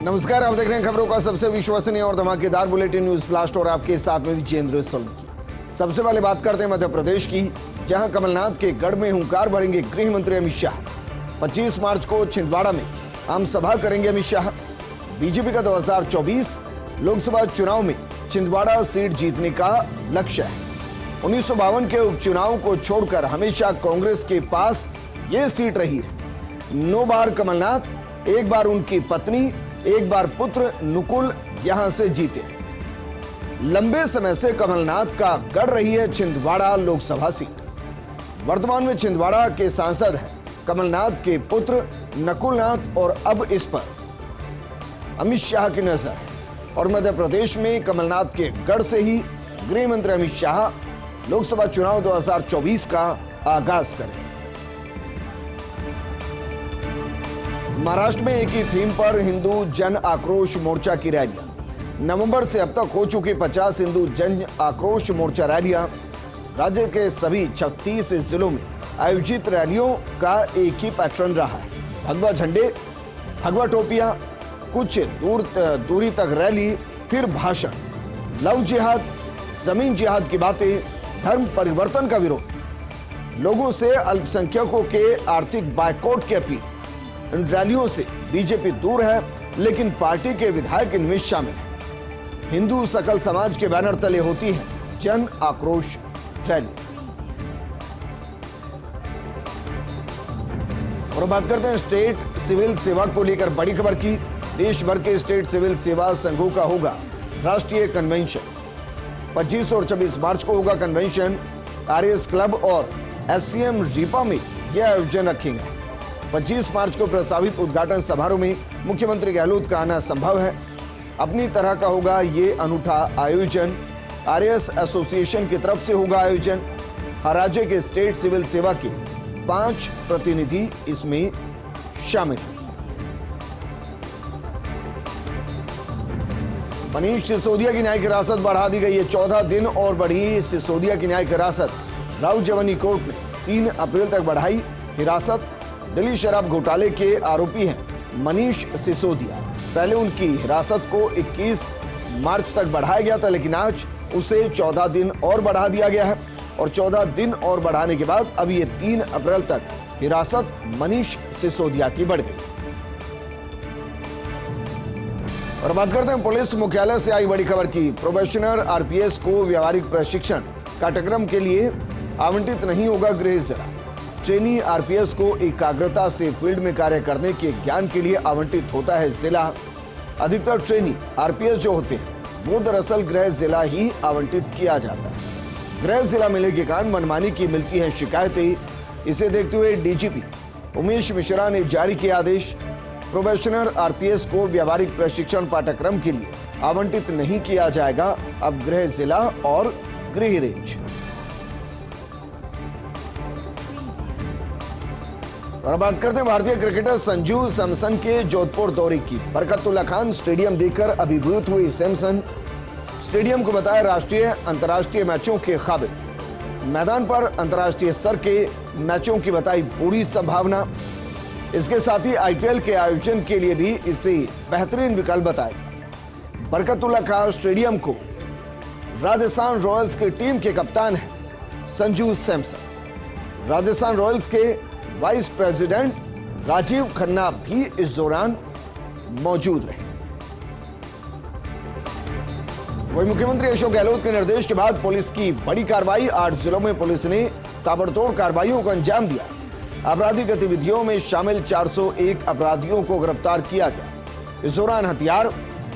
नमस्कार, आप देख रहे हैं खबरों का सबसे विश्वसनीय और धमाकेदार बुलेटिन न्यूज ब्लास्ट और आपके साथ में विजेंद्र सोलंकी। सबसे पहले बात करते हैं मध्य प्रदेश की, जहां कमलनाथ के गढ़ में हुंकार भरेंगे गृह मंत्री अमित शाह। 25 मार्च को छिंदवाड़ा में आम सभा करेंगे अमित शाह। बीजेपी का 2024 लोकसभा चुनाव में छिंदवाड़ा सीट जीतने का लक्ष्य है। 1952 के उपचुनाव को छोड़कर हमेशा कांग्रेस के पास ये सीट रही है। 9 बार कमलनाथ, एक बार उनकी पत्नी, एक बार पुत्र नुकुल यहां से जीते। लंबे समय से कमलनाथ का गढ़ रही है छिंदवाड़ा लोकसभा सीट। वर्तमान में छिंदवाड़ा के सांसद हैं कमलनाथ के पुत्र नकुलनाथ और अब इस पर अमित शाह की नजर। और मध्य प्रदेश में कमलनाथ के गढ़ से ही गृह मंत्री अमित शाह लोकसभा चुनाव 2024 का आगाज करें। महाराष्ट्र में एक ही थीम पर हिंदू जन आक्रोश मोर्चा की रैलियां। नवंबर से अब तक हो चुकी 50 हिंदू जन आक्रोश मोर्चा रैलियां राज्य के सभी 36 जिलों में आयोजित रैलियों का एक ही पैटर्न रहा है। भगवा झंडे, भगवा टोपियां, कुछ दूरी तक रैली, फिर भाषण, लव जिहाद, जमीन जिहाद की बातें, धर्म परिवर्तन का विरोध, लोगों से अल्पसंख्यकों के आर्थिक बायकॉट की अपील। इन रैलियों से बीजेपी दूर है, लेकिन पार्टी के विधायक इनमें शामिल हैं। हिंदू सकल समाज के बैनर तले होती है जन आक्रोश रैली। और बात करते हैं स्टेट सिविल सेवा को लेकर बड़ी खबर की। देश भर के स्टेट सिविल सेवा संघों का होगा राष्ट्रीय कन्वेंशन। 25 और 26 मार्च को होगा कन्वेंशन। आरएस क्लब और एफसीएम रीपा में यह आयोजन रखेंगे। 25 मार्च को प्रस्तावित उद्घाटन समारोह में मुख्यमंत्री गहलोत का आना संभव है। अपनी तरह का होगा ये अनूठा आयोजन। आरएस एसोसिएशन की तरफ से होगा आयोजन। हर राज्य के स्टेट सिविल सेवा के 5 प्रतिनिधि इसमें शामिल हैं। मनीष सिसोदिया की न्यायिक हिरासत बढ़ा दी गई है। 14 दिन और बढ़ी सिसोदिया की न्यायिक हिरासत। राउ जवानी कोर्ट ने 3 अप्रैल तक बढ़ाई हिरासत। दिल्ली शराब घोटाले के आरोपी हैं मनीष सिसोदिया। पहले उनकी हिरासत को 21 मार्च तक बढ़ाया गया था, लेकिन आज उसे 14 दिन और बढ़ा दिया गया है। और 14 दिन और बढ़ाने के बाद अब ये 3 अप्रैल तक हिरासत मनीष सिसोदिया की बढ़ गई। और बात करते हैं पुलिस मुख्यालय से आई बड़ी खबर की। प्रोबेशनर आरपीएस को व्यावहारिक प्रशिक्षण पाठ्यक्रम के लिए आवंटित नहीं होगा गृह जिला। ट्रेनी आरपीएस को एकाग्रता से फील्ड में कार्य करने के ज्ञान के लिए आवंटित होता है जिला। अधिकतर ट्रेनी आरपीएस जो होते हैं वो दरअसल गृह जिला ही आवंटित किया जाता है। गृह जिला मिलने के कारण मनमानी की मिलती हैं शिकायतें। इसे देखते हुए डीजीपी उमेश मिश्रा ने जारी किया आदेश। प्रोबेशनर आरपीएस को व्यावहारिक प्रशिक्षण पाठ्यक्रम के लिए आवंटित नहीं किया जाएगा, अब गृह जिला और गृह रेंज। और बात करते हैं भारतीय क्रिकेटर संजू सैमसन के जोधपुर दौरे की। बरकतुल्ला खान स्टेडियम देखकर अभिभूत हुए सैमसन। स्टेडियम को बताया राष्ट्रीय अंतर्राष्ट्रीय मैचों के काबिल। मैदान पर अंतर्राष्ट्रीय स्तर के मैचों की बताई पूरी संभावना। इसके साथ ही आईपीएल के आयोजन के लिए भी इसे बेहतरीन विकल्प बताएगा। बरकतुल्ला खान स्टेडियम को राजस्थान रॉयल्स की टीम के कप्तान हैं संजू सैमसन। राजस्थान रॉयल्स के वाइस प्रेसिडेंट राजीव खन्ना भी इस दौरान मौजूद रहे। वही मुख्यमंत्री अशोक गहलोत के निर्देश के बाद पुलिस की बड़ी कार्रवाई। 8 जिलों में पुलिस ने ताबड़तोड़ कार्रवाइयों को अंजाम दिया। आपराधिक गतिविधियों में शामिल 401 अपराधियों को गिरफ्तार किया गया। इस दौरान हथियार,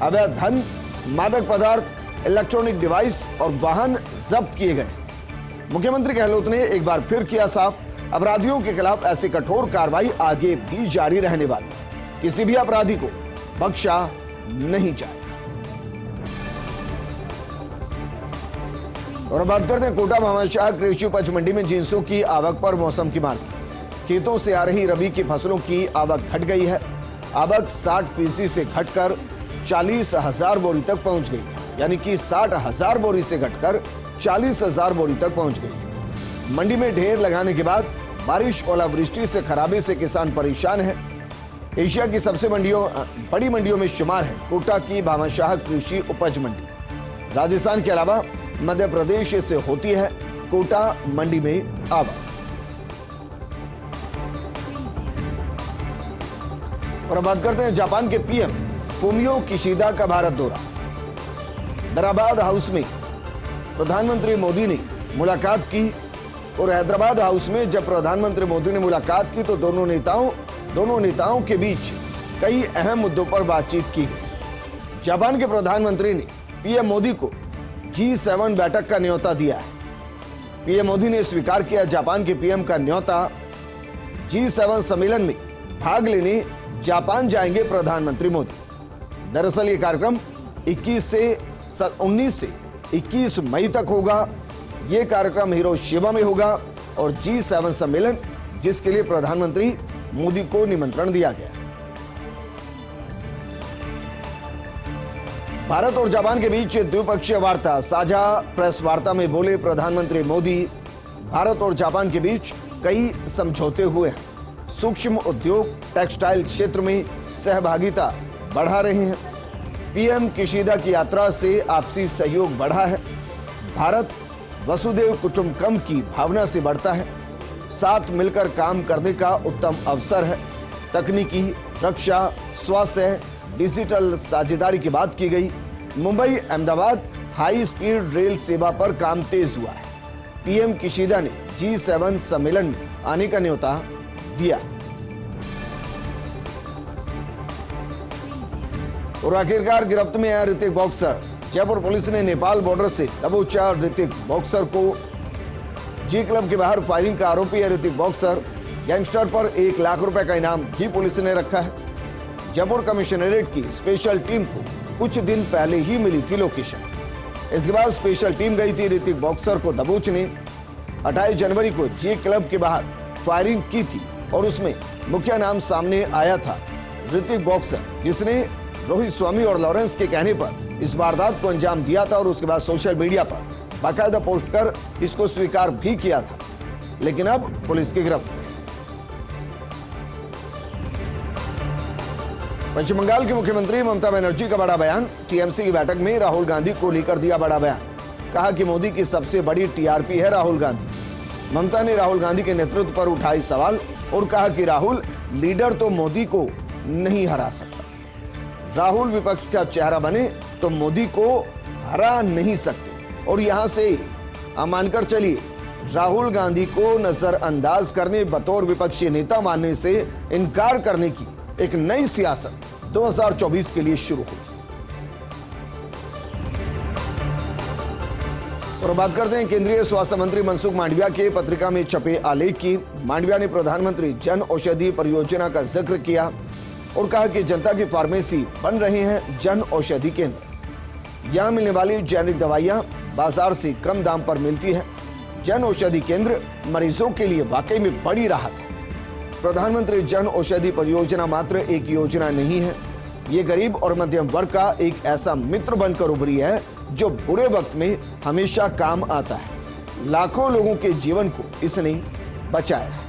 अवैध धन, मादक पदार्थ, इलेक्ट्रॉनिक डिवाइस और वाहन जब्त किए गए। मुख्यमंत्री गहलोत ने एक बार फिर किया साफ, अपराधियों के खिलाफ ऐसी कठोर कार्रवाई आगे भी जारी रहने वाली। किसी भी अपराधी को बख्शा नहीं जाएगा। और बात करते हैं कोटा भामाशाह कृषि उपज मंडी में जिंसों की आवक पर मौसम की मार। खेतों से आ रही रबी की फसलों की आवक घट गई है। आवक 60% से घटकर 40,000 बोरी तक पहुंच गई है, यानी कि 60,000 बोरी से घटकर 40,000 बोरी तक पहुंच गई। मंडी में ढेर लगाने के बाद बारिश ओलावृष्टि से खराबी से किसान परेशान है। एशिया की सबसे बड़ी मंडियों में शुमार है कोटा की भामाशाह कृषि उपज मंडी। राजस्थान के अलावा मध्य प्रदेश से होती है कोटा मंडी में आवक। और अब बात करते हैं जापान के पीएम फूमियो किशिदा का भारत दौरा। हैदराबाद हाउस में प्रधानमंत्री मोदी ने मुलाकात की और हैदराबाद हाउस में जब प्रधानमंत्री मोदी ने मुलाकात की तो दोनों नेताओं के बीच कई अहम मुद्दों पर बातचीत की गई। जापान के प्रधानमंत्री ने पीएम मोदी को G7 बैठक का न्योता दिया है। पीएम मोदी ने स्वीकार किया जापान के पीएम का न्योता। G7 सम्मेलन में भाग लेने जापान जाएंगे प्रधानमंत्री मोदी। दरअसल ये कार्यक्रम 19 से 21 मई तक होगा। ये कार्यक्रम हिरोशिमा में होगा और G7 सम्मेलन जिसके लिए प्रधानमंत्री मोदी को निमंत्रण दिया गया। भारत और जापान के बीच द्विपक्षीय वार्ता। साझा प्रेस वार्ता में बोले प्रधानमंत्री मोदी, भारत और जापान के बीच कई समझौते हुए हैं। सूक्ष्म उद्योग, टेक्सटाइल क्षेत्र में सहभागिता बढ़ा रहे हैं। पीएम किशिदा की यात्रा से आपसी सहयोग बढ़ा है। भारत वसुदेव कुटुंबकम की भावना से बढ़ता है। साथ मिलकर काम करने का उत्तम अवसर है। तकनीकी, रक्षा, स्वास्थ्य, डिजिटल साझेदारी की बात की गई। Mumbai Ahmedabad high speed rail सेवा पर काम तेज हुआ है। पीएम किशिदा ने G7 सम्मेलन में आने का न्योता दिया। और आखिरकार गिरफ्त में आया ऋतिक बॉक्सर। जयपुर पुलिस ने नेपाल बॉर्डर से दबोचा ऋतिक बॉक्सर को। जी क्लब के बाहर फायरिंग का आरोपी है ऋतिक बॉक्सर। गैंगस्टर पर 1 लाख रुपए का इनाम भी पुलिस ने रखा है। जयपुर कमिश्नरेट की स्पेशल टीम को कुछ दिन पहले ही मिली थी लोकेशन। इसके बाद स्पेशल टीम गई थी ऋतिक बॉक्सर को दबोचने। 28 जनवरी को जी क्लब के बाहर फायरिंग की थी और उसमें मुख्य नाम सामने आया था ऋतिक बॉक्सर, जिसने रोहित स्वामी और लॉरेंस के कहने पर इस वारदात को अंजाम दिया था और उसके बाद सोशल मीडिया पर बाकायदा पोस्ट कर इसको स्वीकार भी किया था, लेकिन अब पुलिस की गिरफ्त में। पश्चिम बंगाल की मुख्यमंत्री ममता बनर्जी का बड़ा बयान। टीएमसी की बैठक में राहुल गांधी को लेकर दिया बड़ा बयान। कहा कि मोदी की सबसे बड़ी टीआरपी है राहुल गांधी। ममता ने राहुल गांधी के नेतृत्व पर उठाए सवाल और कहा कि राहुल लीडर तो मोदी को नहीं हरा सकता। राहुल विपक्ष का चेहरा बने तो मोदी को हरा नहीं सकते और यहां से मानकर चलिए, राहुल गांधी को नजरअंदाज करने, बतौर विपक्षी नेता मानने से इनकार करने की एक नई सियासत 2024 के लिए शुरू हुई। और बात करते हैं केंद्रीय स्वास्थ्य मंत्री मनसुख मांडविया के पत्रिका में छपे आलेख की। मांडविया ने प्रधानमंत्री जन औषधि परियोजना का जिक्र किया और कहा कि जनता की फार्मेसी बन रहे हैं जन औषधि केंद्र। यहां मिलने वाली जेनेरिक दवाइयां बाजार से कम दाम पर मिलती है। जन औषधि केंद्र मरीजों के लिए वाकई में बड़ी राहत है। प्रधानमंत्री जन औषधि परियोजना मात्र एक योजना नहीं है, ये गरीब और मध्यम वर्ग का एक ऐसा मित्र बनकर उभरी है जो बुरे वक्त में हमेशा काम आता है। लाखों लोगों के जीवन को इसने बचाया है।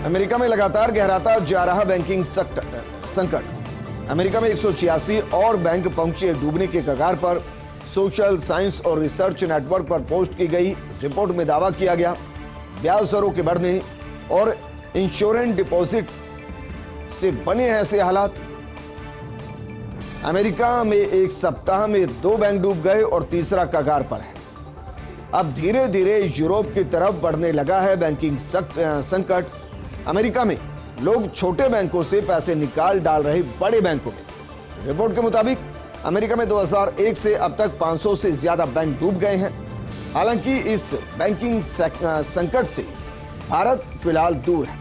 अमेरिका में लगातार गहराता जा रहा बैंकिंग संकट। अमेरिका में 186 और बैंक पहुंचे डूबने के कगार पर। सोशल साइंस और रिसर्च नेटवर्क पर पोस्ट की गई रिपोर्ट में दावा किया गया, ब्याज दरों के बढ़ने और इंश्योरेंस डिपॉजिट से बने हैं ऐसे हालात। अमेरिका में एक सप्ताह में 2 बैंक डूब गए और तीसरा कगार पर है। अब धीरे धीरे यूरोप की तरफ बढ़ने लगा है बैंकिंग संकट। अमेरिका में लोग छोटे बैंकों से पैसे निकाल डाल रहे बड़े बैंकों में। रिपोर्ट के मुताबिक अमेरिका में 2001 से अब तक 500 से ज्यादा बैंक डूब गए हैं। हालांकि इस बैंकिंग संकट से भारत फिलहाल दूर है।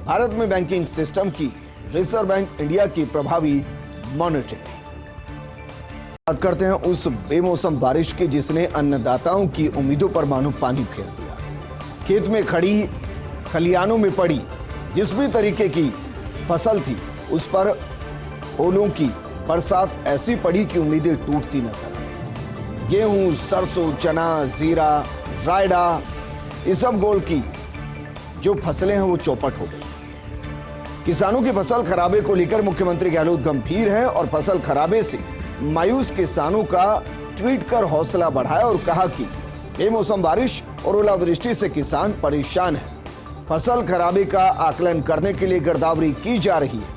भारत में बैंकिंग सिस्टम की रिजर्व बैंक इंडिया की प्रभावी मॉनिटरिंग। बात करते हैं उस बेमौसम बारिश की जिसने अन्नदाताओं की उम्मीदों पर मानो पानी फेर दिया। खेत में खड़ी, खलियानों में पड़ी जिस भी तरीके की फसल थी उस पर ओलों की बरसात ऐसी पड़ी कि उम्मीदें टूटती नजर आई। गेहूं, सरसों, चना, जीरा, रायडा, इसबगोल की जो फसलें हैं वो चौपट हो गई। किसानों की फसल खराबे को लेकर मुख्यमंत्री गहलोत गंभीर हैं और फसल खराबे से मायूस किसानों का ट्वीट कर हौसला बढ़ाया और कहा कि बेमौसम बारिश और ओलावृष्टि से किसान परेशान है। फसल खराबे का आकलन करने के लिए गिरदावरी की जा रही है।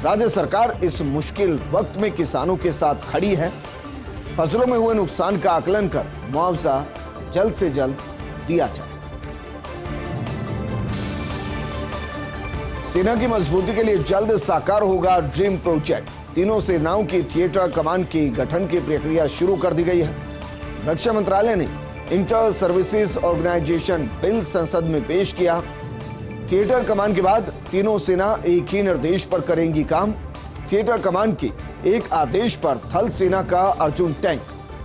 राज्य सरकार इस मुश्किल वक्त में किसानों के साथ खड़ी है। फसलों में हुए नुकसान का आकलन कर मुआवजा जल्द से जल्द दिया जाए। सेना की मजबूती के लिए जल्द साकार होगा ड्रीम प्रोजेक्ट। तीनों सेनाओं की थिएटर कमान की गठन की प्रक्रिया शुरू कर दी गई है। रक्षा मंत्रालय ने इंटर सर्विसेज ऑर्गेनाइजेशन बिल संसद में पेश किया। थिएटर कमान के बाद तीनों सेना एक ही निर्देश पर करेंगी काम। थिएटर कमान के एक आदेश पर थल सेना का अर्जुन टैंक,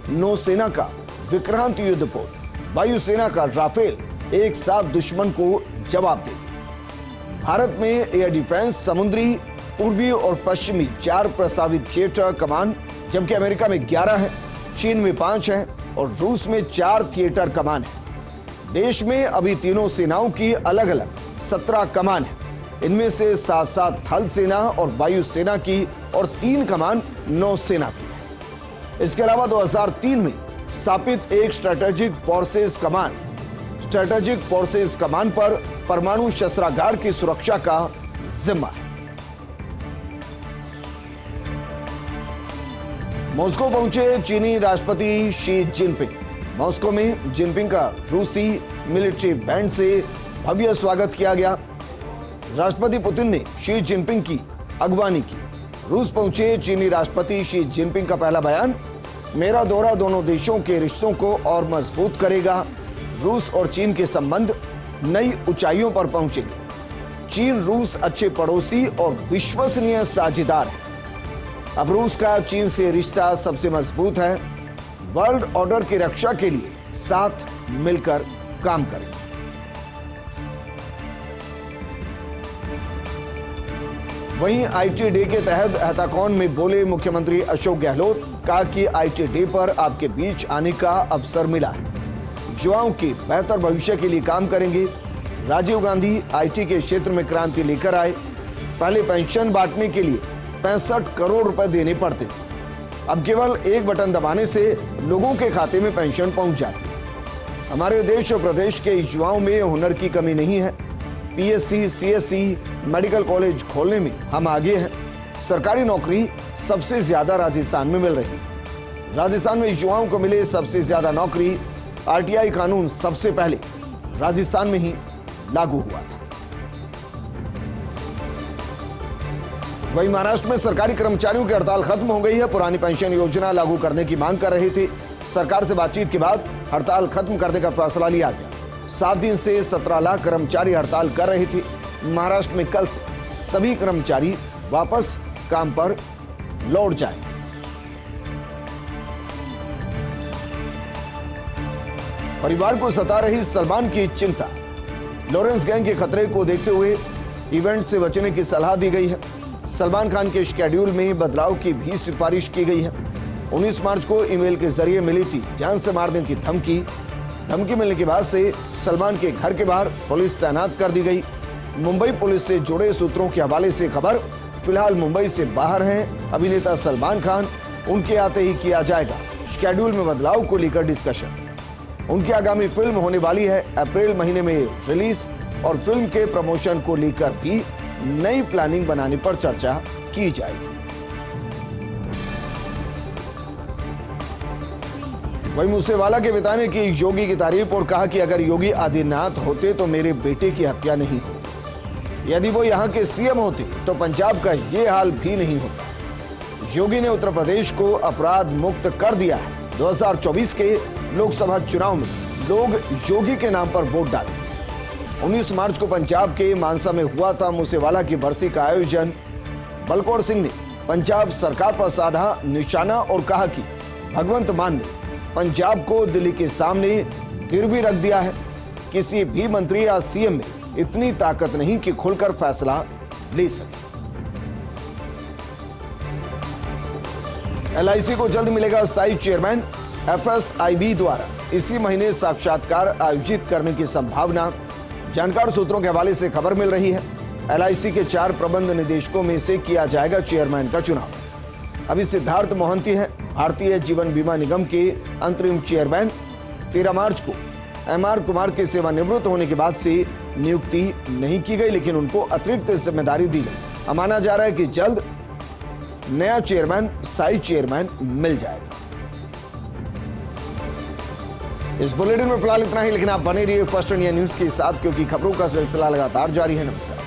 नौसेना का विक्रांत युद्धपोत, वायुसेना का राफेल एक साथ दुश्मन को जवाब दे। भारत में एयर डिफेंस, समुद्री, पूर्वी और पश्चिमी 4 प्रस्तावित थिएटर कमान, जबकि अमेरिका में 11 है, चीन में 5 है और रूस में 4 थिएटर कमान है। देश में अभी तीनों सेनाओं की अलग अलग 17 कमान है। इनमें से 7-7 थल सेना और वायुसेना की और 3 कमान नौसेना की है। इसके अलावा 2003 में स्थापित एक स्ट्रेटेजिक फोर्सेस कमान पर परमाणु शस्त्रागार की सुरक्षा का जिम्मा है। मॉस्को पहुंचे चीनी राष्ट्रपति शी जिनपिंग। मॉस्को में जिनपिंग का रूसी मिलिट्री बैंड से भव्य स्वागत किया गया। राष्ट्रपति पुतिन ने शी जिनपिंग की अगवानी की। रूस पहुंचे चीनी राष्ट्रपति शी जिनपिंग का पहला बयान, मेरा दौरा दोनों देशों के रिश्तों को और मजबूत करेगा। रूस और चीन के संबंध नई ऊंचाइयों पर पहुंचेंगे। चीन रूस अच्छे पड़ोसी और विश्वसनीय साझेदार है। अब रूस का चीन से रिश्ता सबसे मजबूत है। वर्ल्ड ऑर्डर की रक्षा के लिए साथ मिलकर काम करें। वहीं आईटी डे के तहत हैकाथॉन में बोले मुख्यमंत्री अशोक गहलोत, कहा कि आईटी डे पर आपके बीच आने का अवसर मिला है। युवाओं के बेहतर भविष्य के लिए काम करेंगे। राजीव गांधी आईटी के क्षेत्र में क्रांति लेकर आए। पहले पेंशन बांटने के लिए 65 करोड़ रुपए देने पड़ते थे, अब केवल एक बटन दबाने से लोगों के खाते में पेंशन पहुंच जाती है। हमारे देश और प्रदेश के युवाओं में हुनर की कमी नहीं है। पीएससी, सीएससी, मेडिकल कॉलेज खोलने में हम आगे हैं। सरकारी नौकरी सबसे ज्यादा राजस्थान में मिल रही है। राजस्थान में युवाओं को मिले सबसे ज्यादा नौकरी। आरटीआई कानून सबसे पहले राजस्थान में ही लागू हुआ था। वहीं महाराष्ट्र में सरकारी कर्मचारियों की हड़ताल खत्म हो गई है। पुरानी पेंशन योजना लागू करने की मांग कर रहे थे। सरकार से बातचीत के बाद हड़ताल खत्म करने का फैसला लिया गया। 7 दिन से 17 लाख कर्मचारी हड़ताल कर रहे थे। महाराष्ट्र में कल से सभी कर्मचारी वापस काम पर लौट जाएंगे। परिवार को सता रही सलमान की चिंता। लॉरेंस गैंग के खतरे को देखते हुए इवेंट से बचने की सलाह दी गई है। सलमान खान के शेड्यूल में बदलाव की भी सिफारिश की गई है। 19 मार्च को ईमेल के जरिए मिली थी जान से मारने की धमकी मिलने के बाद से सलमान के घर के बाहर पुलिस तैनात कर दी गई। मुंबई पुलिस से जुड़े सूत्रों के हवाले से खबर, फिलहाल मुंबई से बाहर हैं अभिनेता सलमान खान। उनके आते ही किया जाएगा शेड्यूल में बदलाव को लेकर डिस्कशन। उनकी आगामी फिल्म होने वाली है अप्रैल महीने में रिलीज और फिल्म के प्रमोशन को लेकर भी नई प्लानिंग बनाने पर चर्चा की जाएगी। वहीं मूसेवाला के पिता ने की योगी की तारीफ और कहा कि अगर योगी आदित्यनाथ होते तो मेरे बेटे की हत्या नहीं होती। यदि वो यहाँ के सीएम होते तो पंजाब का ये हाल भी नहीं होता। योगी ने उत्तर प्रदेश को अपराध मुक्त कर दिया है। 2024 के लोकसभा चुनाव में लोग योगी के नाम पर वोट डाले। 19 मार्च को पंजाब के मानसा में हुआ था मूसेवाला की बरसी का आयोजन। बलकौर सिंह ने पंजाब सरकार पर साधा निशाना और कहा कि भगवंत मान ने पंजाब को दिल्ली के सामने गिरवी रख दिया है। किसी भी मंत्री या सीएम में इतनी ताकत नहीं कि खुलकर फैसला ले सके। एलआईसी को जल्द मिलेगा स्थायी चेयरमैन। एफएसआईबी द्वारा इसी महीने साक्षात्कार आयोजित करने की संभावना। जानकार सूत्रों के हवाले से खबर मिल रही है, LIC के 4 प्रबंध निदेशकों में से किया जाएगा चेयरमैन का चुनाव। अभी सिद्धार्थ मोहंती है भारतीय जीवन बीमा निगम के अंतरिम चेयरमैन। 13 मार्च को MR कुमार के सेवानिवृत्त होने के बाद से नियुक्ति नहीं की गई, लेकिन उनको अतिरिक्त जिम्मेदारी दी गई। अब माना जा रहा है कि जल्द नया चेयरमैन, स्थायी चेयरमैन मिल जाएगा। इस बुलेटिन में फिलहाल इतना ही, लेकिन आप बने रहिए फर्स्ट इंडिया न्यूज के साथ, क्योंकि खबरों का सिलसिला लगातार जारी है। नमस्कार।